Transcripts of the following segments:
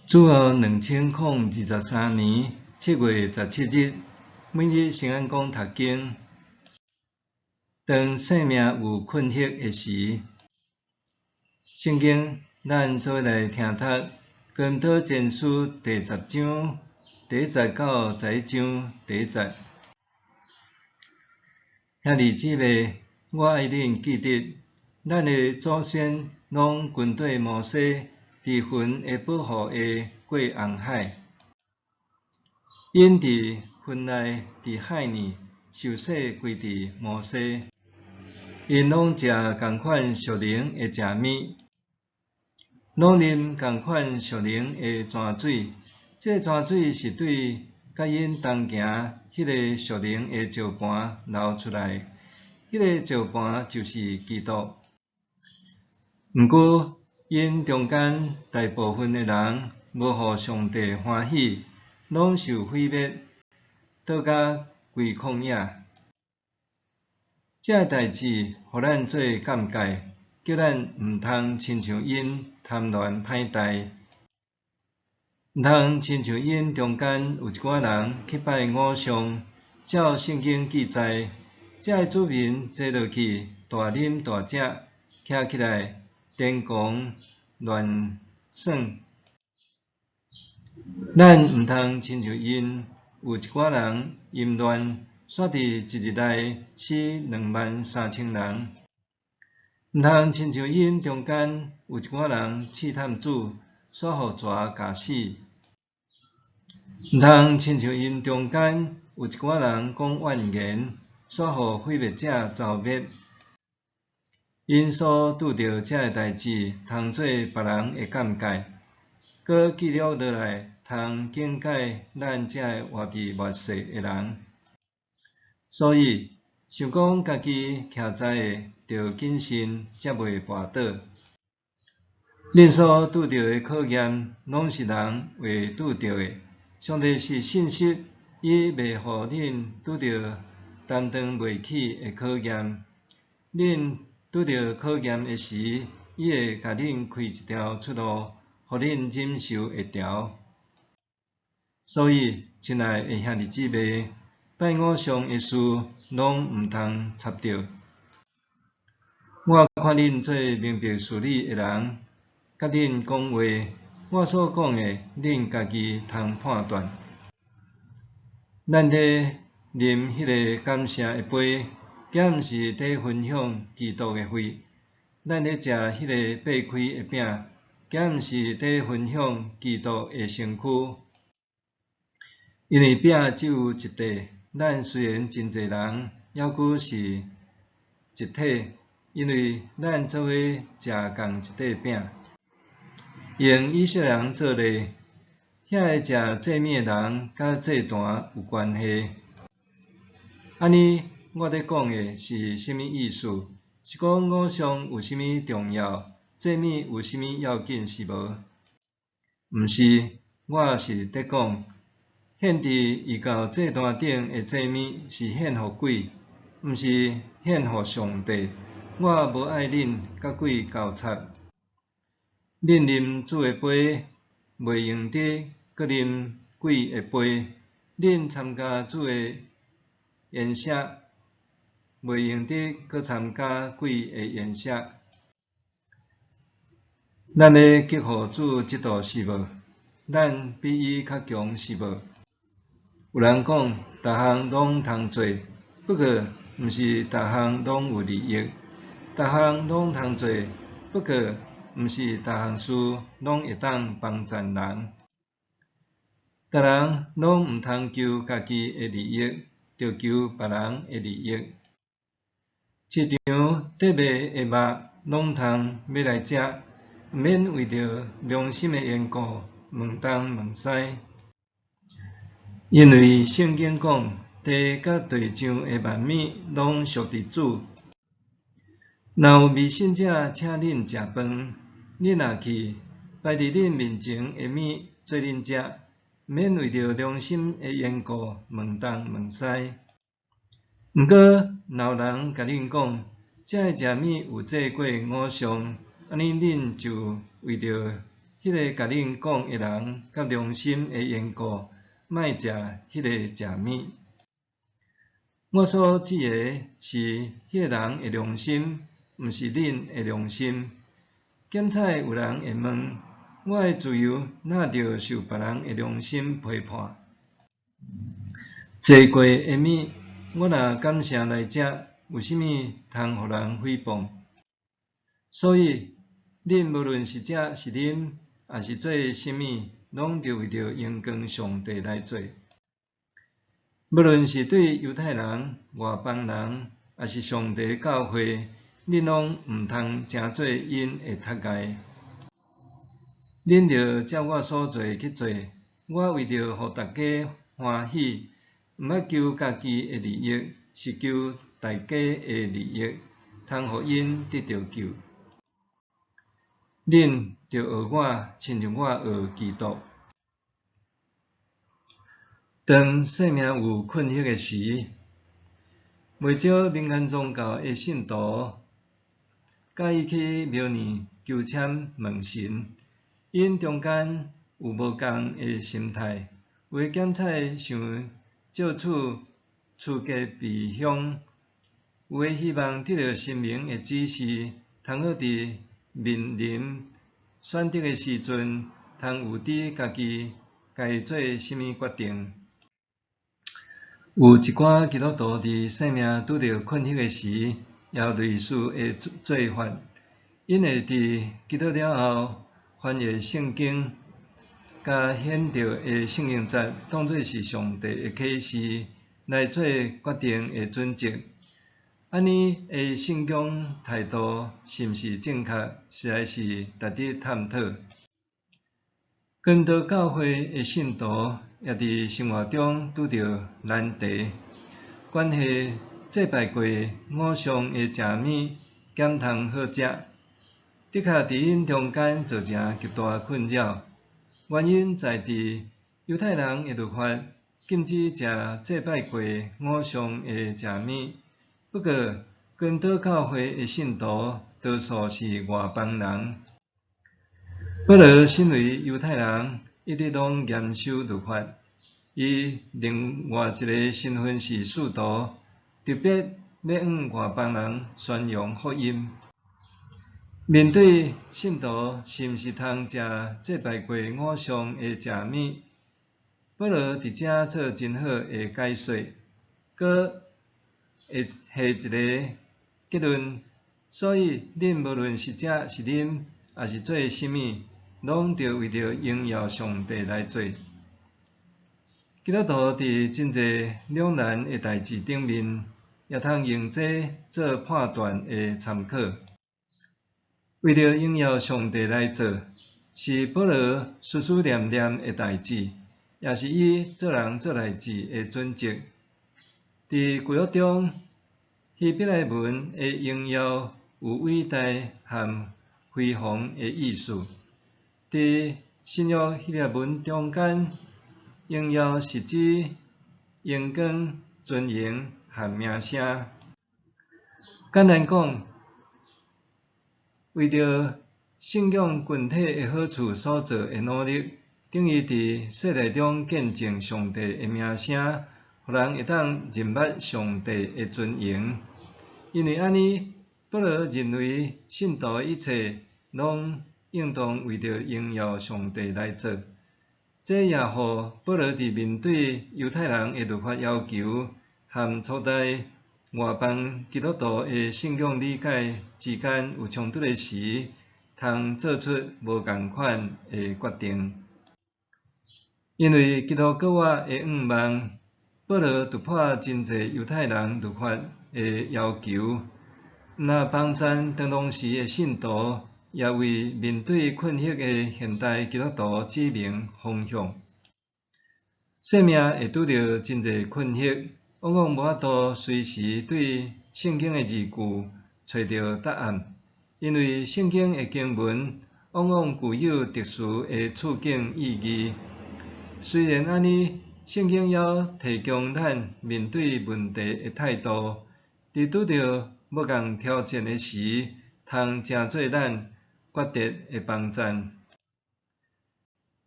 主后2023年7月17日，每日圣安宫读经。当生命有困惑的时，圣经咱做来听读《哥林多前书》第10章第1节到11章第1节。兄弟姊妹，我爱恁记得，咱的祖先拢跟对摩西伫云的保护下过红海，因伫云内伫海里受洗归伫摩西，因拢食同款属灵的食物，拢啉同款属灵的泉水。这泉水是对甲因同行迄个属灵的石盘流出来，迄个石盘就是基督。毋过，因中间大部分的人无互上帝欢喜，拢受毁灭，倒甲规旷野。这代志，互咱做鉴戒，叫咱毋通亲像因贪恋歹待，毋通亲像因中间有一寡人去拜偶像。照圣经记载，这的子民坐落去，大啉大食，徛起来癫狂乱耍。咱毋通亲像因有一寡人淫乱，煞伫一日内死23000人。毋通亲像因中间有一寡人试探主，煞互蛇咬死。毋通亲像因中间有一寡人讲怨言，煞互毁灭者遭灭。因所拄着这个代志，通做别人的鉴戒，搁记录落来，通警戒咱这个活伫末世的人。所以，想讲家己徛在的，着谨慎，才袂跋倒。恁所拄着的考验，拢是人会拄着的。上帝是信实，伊袂互恁拄着担当袂起的考验。恁拄着考验的时，伊会甲恁开一条出路，互恁忍受会牢。所以，亲爱的兄弟姊妹，拜偶像的事，拢毋通插着。我看恁做明白事理的人，甲恁讲话，我所讲的，恁家己通判断。咱咧啉迄个感谢的杯，敢毋是咧分享基督的血？咱咧食迄个掰开的饼，敢毋是咧分享基督的身躯？因为饼只有一块，咱虽然真侪人，犹阁是一体，因为咱做伙食同一块饼。用以色列人做例，遐个食祭物的人，甲祭坛有关系。安尼，我咧讲的是甚物意思？是讲偶像有甚物重要，祭物有甚物要紧是无？毋是，我是咧讲，献伫异教祭坛顶的祭物是献互鬼，毋是献互上帝。我无爱恁甲鬼交叉。恁啉主的杯，袂用得搁啉鬼的杯；恁参加主的宴席，袂用得搁参加鬼的宴席。咱咧激互主即道是无？咱比伊较强是无？有人讲，逐项拢通做，不过毋是逐项拢有利益；逐项拢通做，不过毋是逐项事拢会当帮助人。逐人拢毋通求家己的利益，着求别人的利益。市场底卖的肉拢通买来食，毋免为着良心的缘故问东问西。因为圣经讲，地甲地上的万物拢属伫主。若有未信者请恁食饭，恁若去，摆伫恁面前的物做恁食，毋免为着良心的缘故问东问西。毋过，若有人甲恁讲，这个食物有祭过偶像，安尼恁就为着迄个甲恁讲的人，甲良心的缘故，莫食迄个食物。我所指的是迄个人的良心，毋是恁的良心。检采有人会问，我的自由哪着受别人的良心批判？坐过下物，我若感谢来遮，有啥物通互人诽谤？所以，恁无论是食是啉，也是做啥物，拢着为着荣光上帝来做。无论是对犹太人、外邦人，也是上帝教会，恁拢毋通诚做因的杀害。恁着照我所做去做，我为着互大家欢喜，毋捌求家己的利益，是求大家的利益，通互因得到救。恁着学我，亲像我学基督。当生命有困惑的时，袂少民间宗教的信徒，介意去庙里求签问神，因中间有无共的心态，有的检采想借此趋吉避凶，有的希望得到神明的指示，通好伫面临选择的时阵，通有伫家己该做啥物决定。有一寡基督徒伫生命拄着困惑的时，也有类似的做法。因会伫基督了后，翻阅圣经，甲显着的圣经节当作是上帝的启示，来做决定的准则。安尼的信仰态度是毋是正确，实在是值得探讨。跟道教会的信徒也伫生活中拄着难题，关系祭拜过偶像的食物减通好食，的确伫因中间造成极大困扰。原因在伫犹太人的律法禁止食祭拜过偶像的食物，不过跟道教会的信徒多数是外邦人。保罗身为犹太人，一直拢严守律法。伊另外一个身份是使徒，特别要向外邦人宣扬福音。面对信徒是毋是通食祭拜过偶像的食物，保罗伫遮做真好的解说，佮会下一个结论。所以，恁无论是食是啉，也是做啥物，拢着为着荣耀上帝来做。基督徒伫真侪两难的代志顶面，也通用这做判断的参考。为着荣耀上帝来做，是保罗思思念念的代志，也是伊做人做代志的准则。伫旧约中，希伯来文的荣耀有伟大和辉煌的意思。伫新约希腊文中间，荣耀是指荣光、尊荣和名声。简单讲，为着信仰群体的好处所做的努力，等于伫世代中见证上帝的名声，互人会当认捌上帝的尊荣。因为安尼，保罗认为信徒的一切拢应当为着荣耀上帝来做。这也互保罗伫面对犹太人的律法要求和初代外邦基督徒的信仰理解之间有冲突的时，通做出无共款的决定。因为基督教我的愿望，保罗突破真侪犹太人律法的要求，那帮赞当当时的信徒，也为面对困惑的现代基督徒指明方向。生命会拄着真侪困惑，往往无法度随时对圣经的字句找到答案，因为圣经的经文往往具有特殊的处境意义。虽然安尼，圣经要提供咱面对问题的态度，伫拄着无共挑战的时，通成做咱决定的帮赞。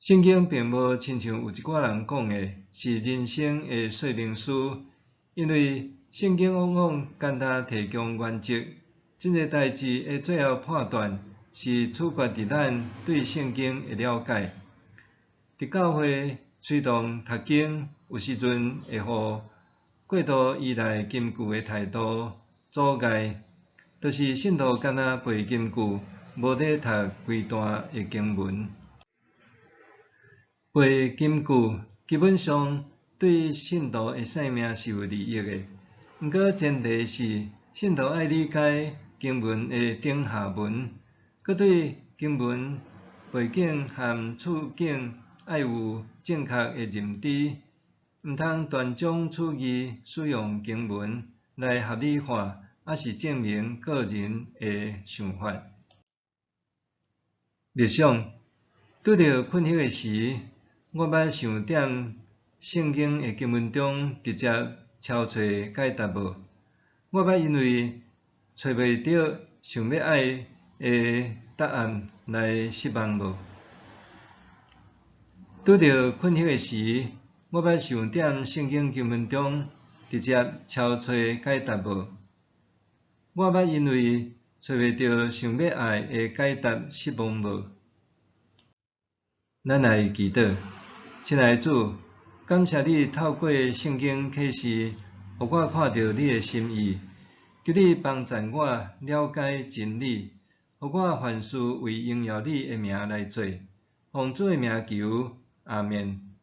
圣经并无亲像有一寡人讲的，是人生的说明书，因为圣经往往简单提供原则，这个代志的最后判断是取决伫咱对圣经的了解。伫教会随同读经，有时阵会互过度依赖金句的态度阻碍，就是信徒干那背金句，无咧读规段的经文。背金句基本上对信徒的生命是有利益的，毋过前提是信徒爱理解经文的顶下文，佮对经文背景和处境爱有正确的认知，毋通断章取义使用经文来合理化，还是证明个人的想法。日常拄着困惑的时，我捌想点圣经的经文中直接抄找解答无？我捌因为找袂到想要爱的答案来失望无？拄着困惑的时，我捌想点圣经经文中直接抄找解答无？我捌因为找袂到想要爱的解答失望无？咱来祈祷，亲爱的主，感谢你透过圣经启示，互我看到你的心意，求你帮助我了解真理，互我凡事为荣耀你的名来做，奉主的名求，阿们。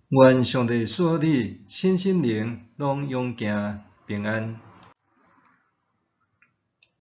愿上帝赐你身心灵拢永行平安。